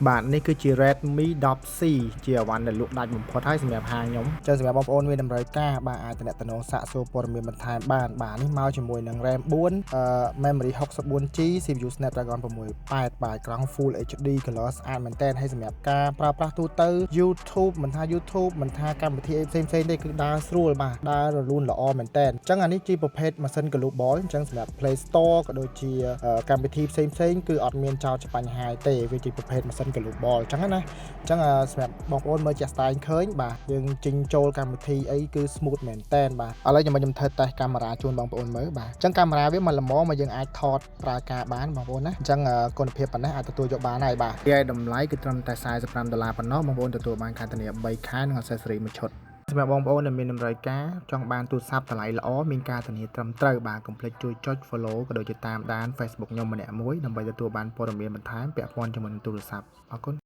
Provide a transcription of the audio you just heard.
បាទនេះគឺជា Redmi 10C ជាអវ៉ាន់ដែលលក់ដាច់បំផុតហើយសម្រាប់ហាងខ្ញុំចឹងសម្រាប់បងប្អូនមានតម្រូវការបាទអាចទំនាក់ទំនងសាកសួរព័ត៌មានបន្ថែមបានបាទនេះមកជាមួយនឹង RAM 4 memory 64GB CPU Snapdragon 688បាទក្រង់ Full HD color ស្អាតមែនតើហើយសម្រាប់ការប្រើប្រាស់ទូទៅ YouTube មិនថា YouTube មិនថាកម្មវិធីផ្សេងៗទេគឺដើរស្រួលបាទដើររលូនល្អមែនតើអញ្ចឹងអានេះជាប្រភេទម៉ាស៊ីន Global អញ្ចឹងសម្រាប់ Play Store ក៏ដូចជាកម្មវិធីផ្សេងៗគឺអត់មានចោលជាបញ្ហាទេវាជាប្រភេទម៉ាស៊ីន Global អញ្ចឹងណាអញ្ចឹងសម្រាប់បងប្អូនមើលជាក់ស្ដែងឃើញបាទយើងចេញចូលកម្មវិធីអីគឺ smooth មែនតើបាទឥឡូវខ្ញុំធ្វើតេស្តកាមេរ៉ាជូនបងប្អូនមើលបាទអញ្ចឹងកាមេរ៉ាវាមកល្មមមកយើងអាចថតប្រើការបានបងប្អូនណាអញ្ចឹងគុណភាពប៉ុណ្ណេះអាចទទួលយកបានហើយបាទវាតម្លៃគឺត្រឹមតែ$45ប៉ុណ្ណោះបងប្អូនទទួលបានខាតនី3ខែនិង accessory មួយឈុតសម្រាប់បងប្អូនដែលមានតម្រូវការចង់បានទូរស័ព្ទតម្លៃល្អមានការធានាត្រឹមត្រូវបាទកុំភ្លេចជួយចុច follow ក៏ដូចជាតាមដាន Facebook ខ្ញុំម្នាក់មួយដើម្បីទទួលបានព័ត៌មានបន្ថែមពាក់ព័ន្ធជាមួយនឹងទូរស័ព្ទអរគុណ